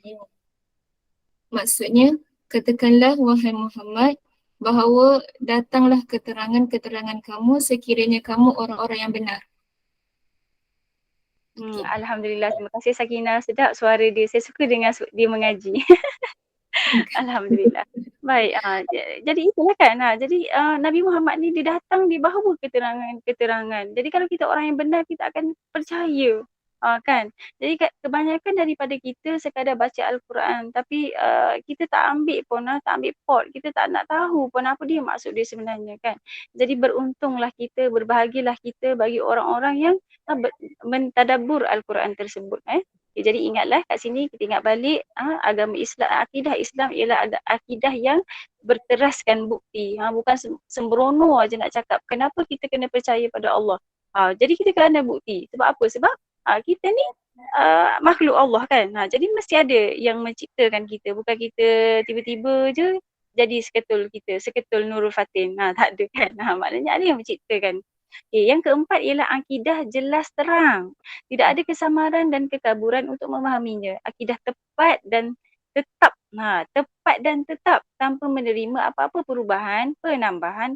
Maksudnya, katakanlah wahai Muhammad, bahawa datanglah keterangan-keterangan kamu sekiranya kamu orang-orang yang benar. Alhamdulillah, terima kasih Sakinah. Sedap suara dia. Saya suka dengar dia mengaji. Alhamdulillah. Baik, jadi itulah kan. Jadi Nabi Muhammad ni dia datang dia bawa keterangan-keterangan. Jadi kalau kita orang yang benar, kita akan percaya. Kan. Jadi kebanyakan daripada kita sekadar baca Al-Quran, tapi kita tak ambil pun, tak ambil pot. Kita tak nak tahu pun apa dia maksud dia sebenarnya kan. Jadi beruntunglah kita, berbahagialah kita bagi orang-orang yang mentadabbur Al-Quran tersebut. Jadi ingatlah kat sini kita ingat balik agama Islam, akidah Islam ialah akidah yang berteraskan bukti. Bukan sembrono aja nak cakap. Kenapa kita kena percaya pada Allah? Jadi kita kena bukti. Sebab apa? Sebab kita ni makhluk Allah kan. Jadi mesti ada yang menciptakan kita. Bukan kita tiba-tiba je jadi seketul Nurul Fatin. Tak ada kan. Maknanya ada yang menciptakan. Yang keempat ialah akidah jelas terang. Tidak ada kesamaran dan kekaburan untuk memahaminya. Akidah tepat dan tetap. Tepat dan tetap tanpa menerima apa-apa perubahan, penambahan,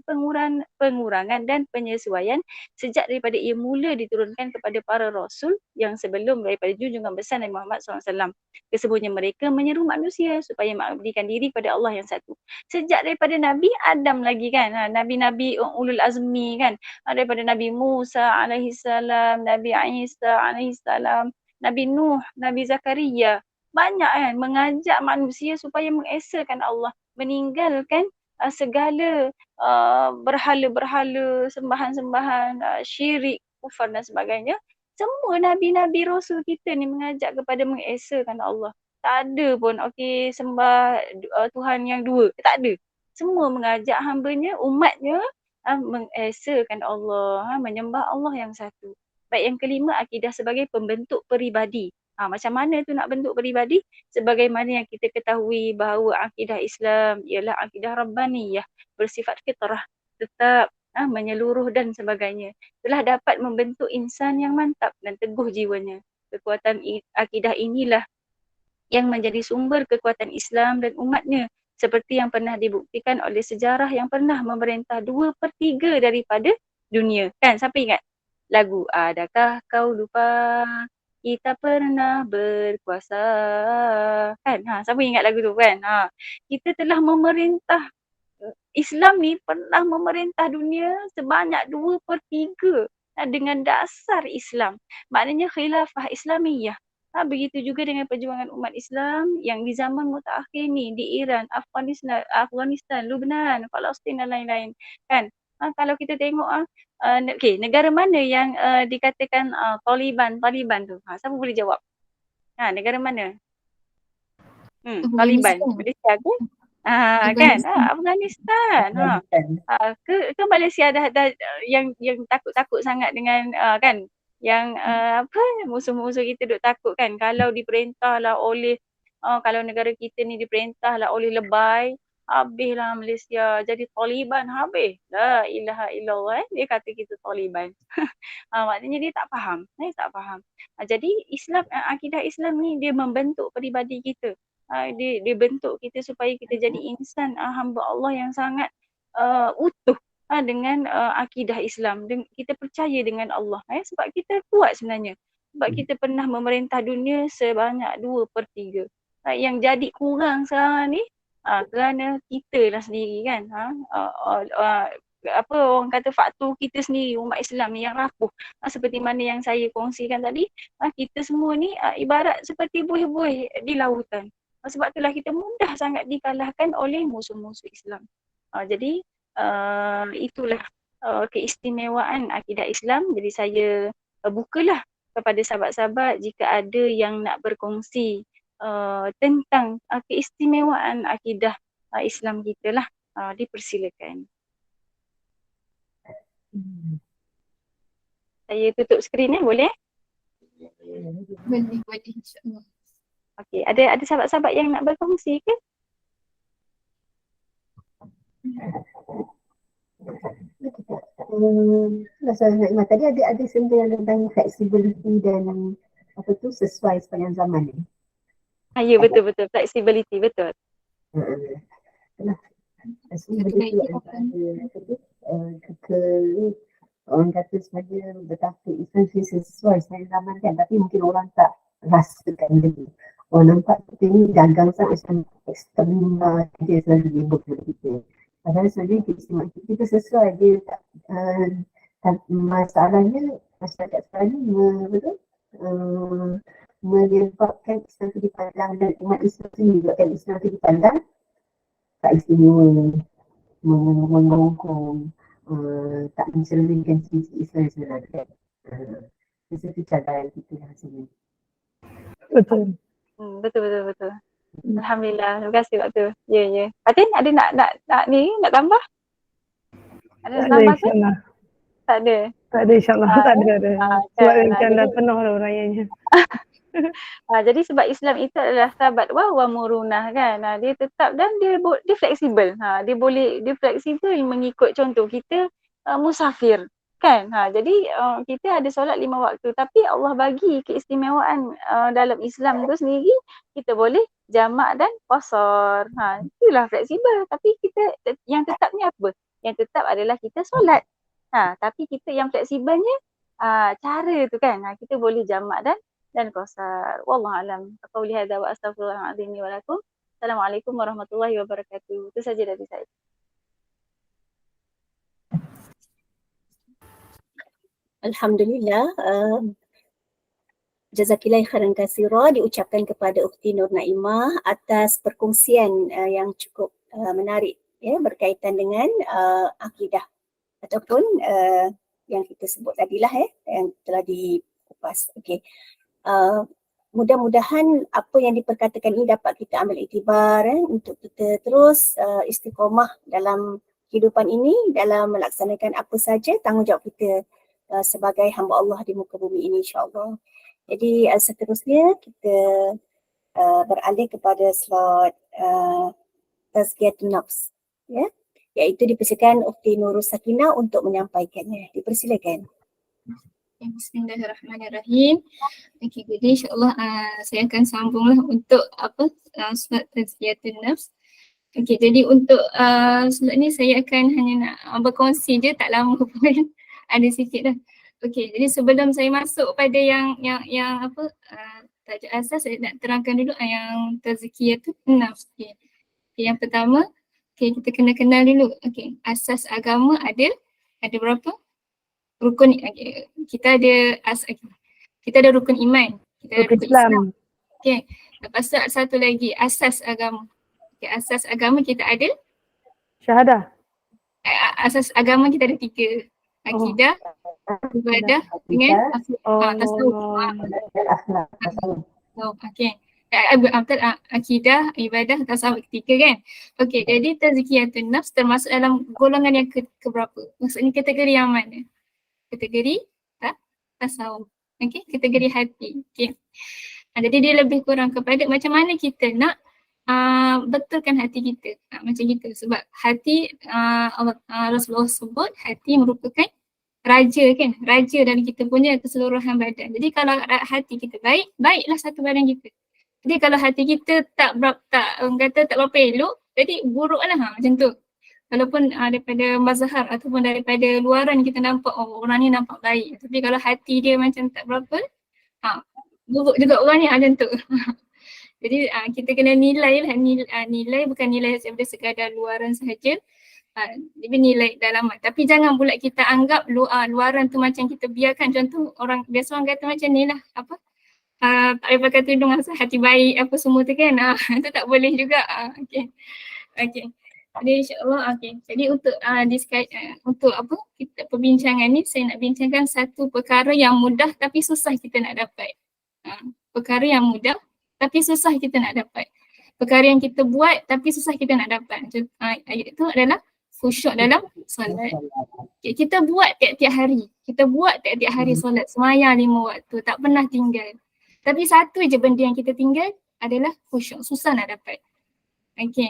pengurangan dan penyesuaian sejak daripada ia mula diturunkan kepada para rasul yang sebelum daripada junjungan besar Nabi Muhammad SAW. Kesemuanya mereka menyeru manusia supaya mengabdikan diri pada Allah yang satu. Sejak daripada Nabi Adam lagi kan, Nabi-Nabi Ulul Azmi kan, daripada Nabi Musa alaihissalam, Nabi Isa alaihissalam, Nabi Nuh, Nabi Zakaria. Banyak kan mengajak manusia supaya mengesakan Allah, meninggalkan segala berhala-berhala, sembahan-sembahan, syirik, kufar dan sebagainya. Semua Nabi-Nabi Rasul kita ni mengajak kepada mengesakan Allah. Tak ada pun sembah Tuhan yang dua. Tak ada. Semua mengajak hambanya, umatnya mengesakan Allah, menyembah Allah yang satu. Baik, yang kelima, akidah sebagai pembentuk peribadi. Macam mana tu nak bentuk peribadi? Sebagaimana yang kita ketahui bahawa akidah Islam ialah akidah Rabbaniyah, bersifat fitrah, tetap, menyeluruh dan sebagainya. Telah dapat membentuk insan yang mantap dan teguh jiwanya. Kekuatan akidah inilah yang menjadi sumber kekuatan Islam dan umatnya, seperti yang pernah dibuktikan oleh sejarah yang pernah memerintah 2/3 daripada dunia. Kan, siapa ingat lagu Adakah Kau Lupa Kita Pernah Berkuasa? Kan, siapa ingat lagu tu kan? Kita telah memerintah, Islam ni pernah memerintah dunia sebanyak 2/3 dengan dasar Islam. Maknanya khilafah Islamiyah. Begitu juga dengan perjuangan umat Islam yang di zaman mutakhir ni di Iran, Afghanistan, Lubnan, Palestin dan lain-lain. Kan? Kalau kita tengok negara mana yang dikatakan Taliban tu? Siapa boleh jawab? Negara mana? Taliban. Malaysia ke? Kan? Afghanistan. Ke Malaysia dah yang takut-takut sangat dengan kan? Yang musuh-musuh kita duk takut kan, kalau diperintahlah oleh kalau negara kita ni diperintahlah oleh lebay, habislah Malaysia jadi Taliban, habis. La ilaha illallah, dia kata kita Taliban. Maknanya dia tak faham. Jadi Islam, akidah Islam ni dia membentuk peribadi kita. Dia bentuk kita supaya kita jadi insan hamba Allah yang sangat utuh dengan akidah Islam. Kita percaya dengan Allah sebab kita kuat sebenarnya. Sebab kita pernah memerintah dunia sebanyak 2/3. Yang jadi kurang sekarang ni kerana kita lah sendiri kan. Orang kata faktor kita sendiri, umat Islam ni yang rapuh. Seperti mana yang saya kongsikan tadi, kita semua ni ibarat seperti buih-buih di lautan. Sebab itulah kita mudah sangat dikalahkan oleh musuh-musuh Islam. Jadi itulah keistimewaan akidah Islam. Jadi saya bukalah kepada sahabat-sahabat jika ada yang nak berkongsi tentang keistimewaan akidah Islam kita lah, dipersilakan. Saya tutup skrin boleh? Boleh insya-Allah. Okey, ada sahabat-sahabat yang nak berkongsi ke? Tadi ada sebenarnya tentang flexibility dan sesuai sepanjang zaman ni. Ya, betul, flexibility, betul. So Satu benda tu lagi antara apa? apa tu, orang kata sebenarnya betapa Islam sesuai saya zaman kan, tapi mungkin orang tak rasakan benda tu. Orang nampak kita ni gagal sangat Islam ekstrim dia selalu libur kita. Padahal sebenarnya keistimewaan kita sesuai dia masalahnya masyarakat sekarang ni betul menyebabkan Islam tu dipandang dan umat Islam tu menyebabkan Islam tu dipandang tak istimewa, mengurung, tak mencerminkan sisi Islam sebenarnya. Itu cadangan kita rasanya. Betul. Betul. Alhamdulillah. Terima kasih waktu. Ya. Fatin ada nak tambah? Ada nak Tak ada tambah ke? insyaAllah. Tak ada. Tak ada insyaAllah. Tak ada. Sebab macam dah penuh dah uraiannya. Jadi sebab Islam itu adalah sahabat wa murunah kan. Dia tetap dan dia fleksibel. Dia fleksibel mengikut contoh kita musafir kan. Jadi kita ada solat 5 waktu tapi Allah bagi keistimewaan dalam Islam tu sendiri kita boleh jamak dan qasar. Itulah fleksibel tapi kita yang tetapnya apa? Yang tetap adalah kita solat. Tapi kita yang fleksibelnya cara tu kan. Kita boleh jamak dan qasar. Wallahu alam. Qauli hadza wa astaghfirullahalazim wa lakum. Assalamualaikum warahmatullahi wabarakatuh. Itu saja dari saya. Alhamdulillah. Jazakillah khairan katsira diucapkan kepada Ukhti Nur Naimah atas perkongsian yang cukup menarik ya berkaitan dengan akidah ataupun yang kita sebut tadilah yang telah dikupas. Okey. Mudah-mudahan apa yang diperkatakan ini dapat kita ambil iktibar untuk kita terus istiqamah dalam kehidupan ini dalam melaksanakan apa saja tanggungjawab kita sebagai hamba Allah di muka bumi ini insya-Allah. Jadi seterusnya kita beralih kepada slot Tazkiyatun Nafs ya, iaitu dipersilakan Ukhti Nurul Sakinah untuk menyampaikannya. Dipersilakan. Bismillahirrahmanirrahim. Okey, jadi insya-Allah saya akan sambunglah untuk surat Tazkiyatun Nafs. Okey, jadi untuk slot ni saya akan hanya nak berkongsi je, tak lama pun. Ada sikit dah. Okey, jadi sebelum saya masuk pada yang tajuk asas, saya nak terangkan dulu yang Tazkiyatun Nafs. Okey. Yang pertama, kita kena kenal dulu. Okey, asas agama ada berapa? Rukun, kita ada kita ada rukun iman, kita ada rukun Islam. Okey. Lepas tu satu lagi asas agama. Okey, asas agama kita ada Syahadah. Asas agama kita ada 3. Akidah, ibadah dengan tasawuf. Okey. Akidah, ibadah, tasawuf 3 kan. Okey, jadi Tazkiyatun Nafs termasuk dalam golongan yang keberapa? Maksudnya kategori yang mana? Kategori tasawuf. Okey, kategori hati. Okey. Jadi dia lebih kurang kepada macam mana kita nak betulkan hati kita. Macam kita, sebab hati Rasulullah sebut hati merupakan raja kan, raja dalam kita punya keseluruhan badan. Jadi kalau hati kita baik, baiklah satu badan kita. Jadi kalau hati kita tak berapa elok, jadi buruklah macam tu. Walaupun daripada mazhar ataupun daripada luaran kita nampak orang ni nampak baik, tapi kalau hati dia macam tak berapa, buruk juga orang ni macam tu. Jadi kita kena nilai lah, nilai bukan nilai daripada sekadar luaran sahaja, tapi nilai dalaman. Tapi jangan pula kita anggap luaran tu macam kita biarkan. Contoh orang biasa orang kata macam ni lah, tak boleh pakai tudung asal hati baik apa semua tu kan, itu tak boleh juga. Okay. Jadi insyaAllah jadi untuk kita perbincangan ni saya nak bincangkan satu perkara yang mudah tapi susah kita nak dapat. Perkara yang mudah tapi susah kita nak dapat. Perkara yang kita buat tapi susah kita nak dapat. Ayat itu adalah khusyuk dalam solat. Kita buat tiap-tiap hari. Kita buat tiap-tiap hari solat, semayang 5 waktu, tak pernah tinggal. Tapi satu je benda yang kita tinggal adalah khusyuk. Susah nak dapat. Okay.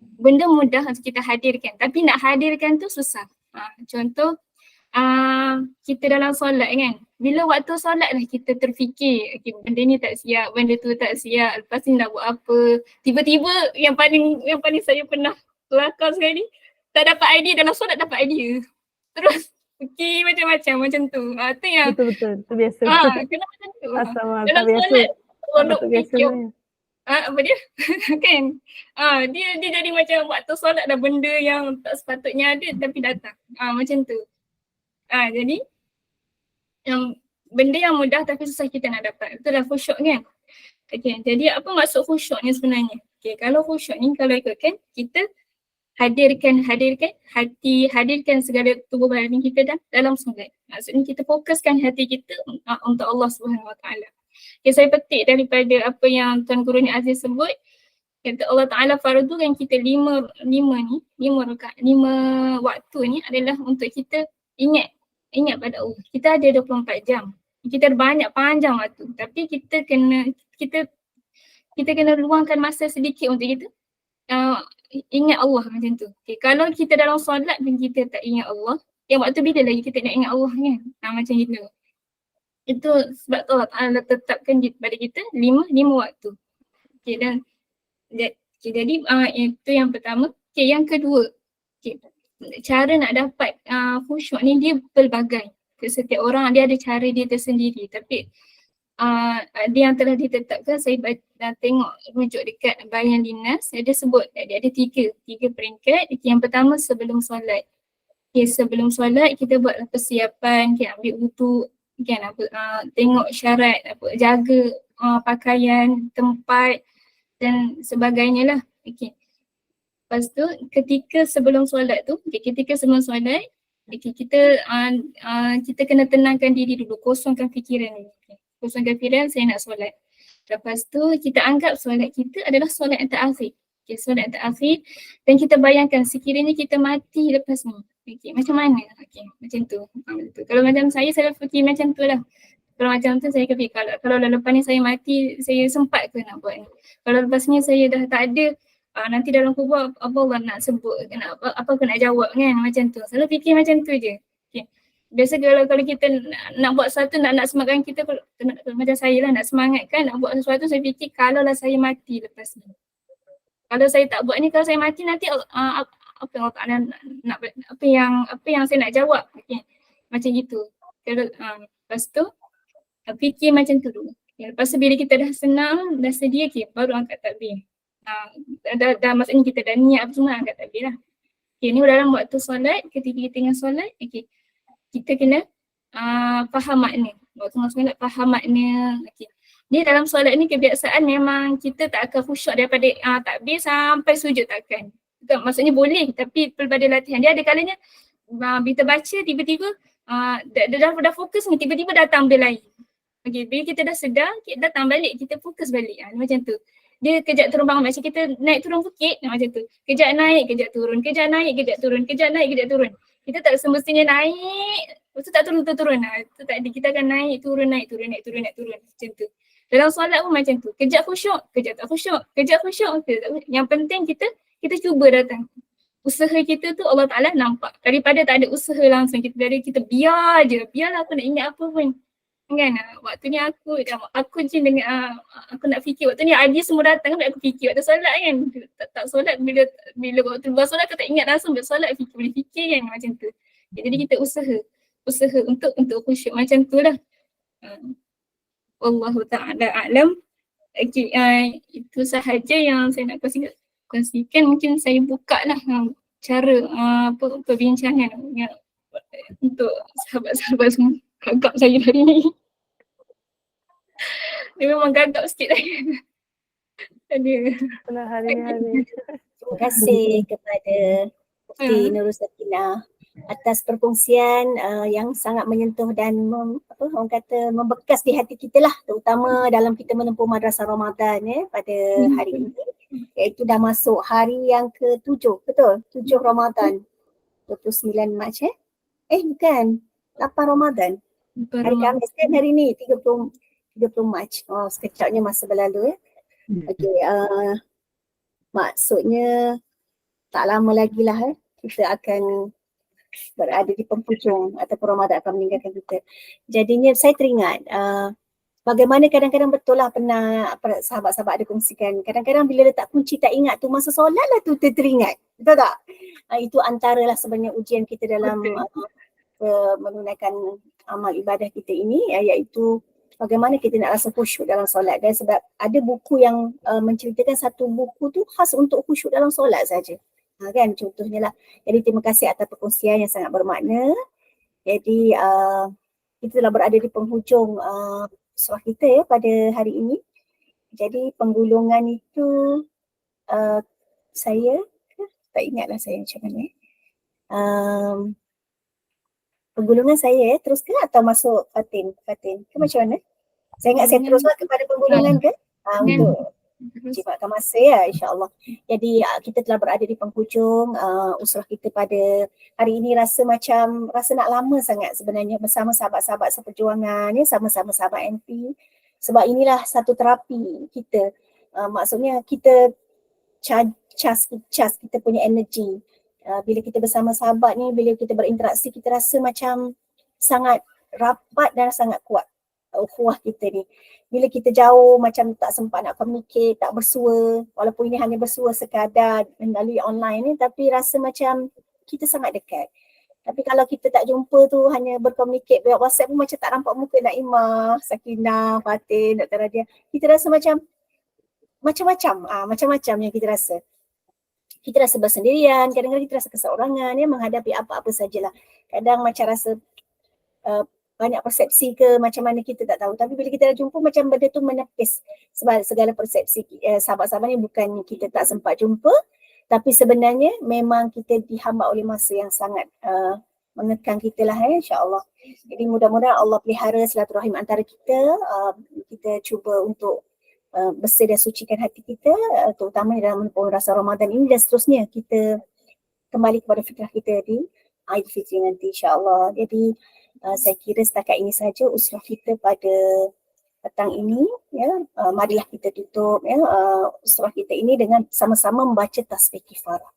Benda mudah untuk kita hadirkan, tapi nak hadirkan tu susah. Contoh, kita dalam solat kan, bila waktu solat lah kita terfikir, benda ni tak siap, benda tu tak siap, lepas ni nak buat apa. Tiba-tiba yang paling saya pernah kelakar sekali, tak dapat idea, dalam solat dapat idea. Terus fikir macam-macam macam tu. Tu yang Betul-betul. Itu biasa. kena macam tu. Asal Dalam tak biasa. solat Tak tolong patut biasa fikir sebenarnya. apa dia? Kan? Dia jadi macam waktu solat dah benda yang tak sepatutnya ada tapi datang. Macam tu. Jadi yang benda yang mudah tapi susah kita nak dapat. Itulah khusyuk kan? Okay, jadi apa maksud khusyuk ni sebenarnya? Okay, kalau khusyuk ni kalau ikutkan kita hadirkan hati, hadirkan segala tubuh badan kita dalam solat. Maksudnya kita fokuskan hati kita untuk Allah Subhanahu Wa Taala. Okay, saya petik daripada apa yang Tuan Guru Ni Aziz sebut, kata Allah Ta'ala fardukan kita lima waktu ni adalah untuk kita ingat pada Allah. Kita ada 24 jam. Kita ada banyak panjang waktu. Tapi kita kena luangkan masa sedikit untuk kita ingat Allah macam tu. Okay, kalau kita dalam solat dan kita tak ingat Allah, yang waktu bila lagi kita nak ingat Allah kan? Macam gitu. Itu sebab tu Allah Ta'ala tetapkan pada kita lima waktu. Okay, dan jadi itu yang pertama. Okay, yang kedua, cara nak dapat khusyuk ni dia pelbagai. Setiap orang dia ada cara dia tersendiri. Tapi dia yang telah ditetapkan, saya dah tengok rujuk dekat Bayan Dinas, dia sebut dia ada tiga peringkat. Yang pertama sebelum solat. Okay, sebelum solat kita buat persiapan, ambil wudu, tengok syarat, jaga pakaian, tempat dan sebagainya lah. Okay. Lepas tu ketika sebelum solat tu, kita kena tenangkan diri dulu, kosongkan fikiran dulu. Kosongkan fikiran, saya nak solat. Lepas tu kita anggap solat kita adalah solat yang terakhir. Okay, solat yang terakhir dan kita bayangkan sekiranya kita mati lepas ni. Okay, macam mana? Okay, macam tu. Kalau macam saya fikir macam tu lah. Kalau macam tu saya fikir kalau lepas ni saya mati, saya sempat ke nak buat ni. Kalau lepas ni saya dah tak ada, nanti dalam kubur apa Allah nak sebut, apa aku nak jawab kan, macam tu. Selalu fikir macam tu je. Okay. Biasa kalau kita nak buat sesuatu, nak semangatkan kita, macam saya lah nak semangatkan nak buat sesuatu, saya fikir kalau lah saya mati lepas ni. Kalau saya tak buat ni, kalau saya mati nanti apa yang Allah Ta'ala nak, apa yang saya nak jawab. Okay. Macam gitu. Lepas tu fikir macam tu dulu. Lepas tu bila kita dah senang, dah sedia, baru angkat takbir. Dah maksudnya kita dah niat apa semua, angkat takbir lah. Okay, ni dalam waktu solat, ketika kita tengah solat, kita kena faham makna. Waktu solat faham makna. Ni dalam solat ni kebiasaan memang kita tak akan khusyuk daripada takbir sampai sujud takkan. Maksudnya boleh tapi pelbagai latihan. Dia ada kalanya kita baca tiba-tiba dah fokus ni, tiba-tiba datang benda lain. Okay, bila kita dah sedar, kita datang balik, kita fokus balik. Macam tu. Dia kejap turun bangun, macam kita naik turun bukit, macam tu. Kejap naik, kejap turun, kejap naik, kejap turun, kejap naik, kejap turun. Kita tak semestinya naik, lepas tu tak turun. Itu tak ada, kita akan naik, turun, macam tu. Dalam solat pun macam tu. Kejap khusyuk, kejap tak khusyuk, kejap khusyuk. Yang penting kita cuba datang. Usaha kita tu Allah Ta'ala nampak. Daripada tak ada usaha langsung, kita biar je. Biarlah aku nak ingat apa pun. Kan? Waktu ni aku je dengan aku nak fikir. Waktu ni dia semua datang kan aku fikir. Waktu solat kan. Tak solat bila waktu lepas solat aku tak ingat langsung. Bila solat boleh fikir kan macam tu. Jadi kita usaha untuk khusyuk macam tu lah. Wallahu ta'ala a'lam. Okay, itu sahaja yang saya nak kongsikan. Mungkin saya buka lah cara perbincangan untuk sahabat-sahabat semua. Gagap saya hari ni. Dia memang gagap sikit saya. Pernah hari-hari. Terima kasih kepada Mufti Nurul Sakinah atas perkongsian yang sangat menyentuh dan orang kata membekas di hati kita lah, terutama dalam kita menempuh Madrasah Ramadan pada hari ini, iaitu dah masuk hari yang ke-7, betul? 7 Ramadan, 29 Mac bukan, 8 Ramadan. Hari Khamis kan hari ni 30 Mac. Oh, sekejapnya masa berlalu Okey, maksudnya tak lama lagi lah kita akan berada di penghujung ataupun Ramadan akan meninggalkan kita. Jadinya saya teringat bagaimana kadang-kadang betul lah pernah sahabat-sahabat ada kongsikan, kadang-kadang bila letak kunci tak ingat tu, masa solat lah tu teringat. Betul tak? Itu antaralah sebenarnya ujian kita dalam menunaikan amal ibadah kita ini, iaitu bagaimana kita nak rasa khusyuk dalam solat. Dan sebab ada buku yang menceritakan satu buku tu khas untuk khusyuk dalam solat saja. Kan contohnya lah. Jadi terima kasih atas perkongsian yang sangat bermakna. Jadi kita telah berada di penghujung surah kita ya pada hari ini. Jadi penggulungan itu saya tak ingatlah saya macam mana. Penggulungan saya terus ke atau masuk Fatin ke macam mana? Saya ingat saya teruslah kepada penggulungan ke? Untuk jimatkan masa ya, insyaAllah. Jadi kita telah berada di penghujung usrah kita pada hari ini. Rasa nak lama sangat sebenarnya bersama sahabat-sahabat seperjuangan ya, sama-sama sahabat NP. Sebab inilah satu terapi kita. Maksudnya kita cas kita punya energi. Bila kita bersama sahabat ni, bila kita berinteraksi, kita rasa macam sangat rapat dan sangat kuat ukhuwah kita ni. Bila kita jauh macam tak sempat nak communicate, tak bersua, walaupun ini hanya bersua sekadar melalui online ni, tapi rasa macam kita sangat dekat. Tapi kalau kita tak jumpa tu, hanya berkomunikate lewat WhatsApp pun macam tak nampak muka Naimah, Sakinah, Fatin, Dr. Radia. Kita rasa macam-macam yang kita rasa. Kita rasa bersendirian, kadang-kadang kita rasa keseorangan ya, menghadapi apa-apa sajalah. Kadang macam rasa banyak persepsi ke macam mana kita tak tahu. Tapi bila kita dah jumpa macam benda tu menepis sebab segala persepsi sahabat-sahabat ni bukan kita tak sempat jumpa, tapi sebenarnya memang kita dihamba oleh masa yang sangat mengekang kita lah insya-Allah. Jadi mudah-mudahan Allah pelihara silaturahim antara kita. Kita cuba untuk bersih dan sucikan hati kita, terutama dalam menempuh rasa Ramadan ini, dan seterusnya kita kembali kepada fitrah kita di Aidilfitri nanti insya-Allah. Jadi saya kira setakat ini saja usrah kita pada petang ini ya. Marilah kita tutup ya usrah kita ini dengan sama-sama membaca tasbih kifarah.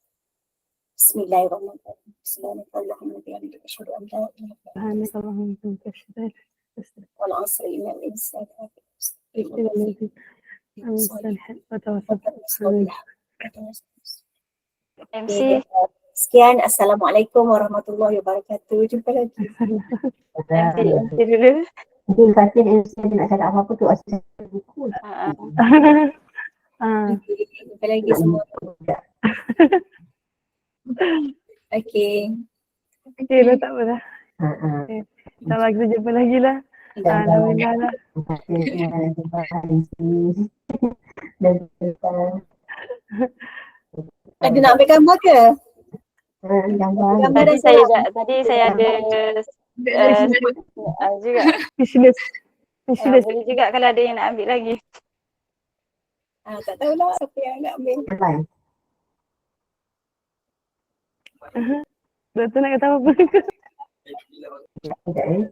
Bismillahirrahmanirrahim. Bismillahirrahmanirrahim. Asyhadu an la ilaha illallah wal 'asri innal insana MC. Sekian, Assalamualaikum warahmatullahi wabarakatuh. Jumpa lagi. MC dulu. Mungkin Fatin MC nak cakap apa-apa tu asal buku. Jumpa lagi semua. Okay. Okay dah, tak apa dah. InsyaAllah kita jumpa lagi lah. Alhamdulillah lah. Jumpa MC. Dan Ada nak ambil gambar ke? gambar Tadi saya ada juga. Wishlist. Boleh juga kalau ada yang nak ambil lagi. Tak tahulah siapa yang nak ambil. Doktor nak kata apa? Okay.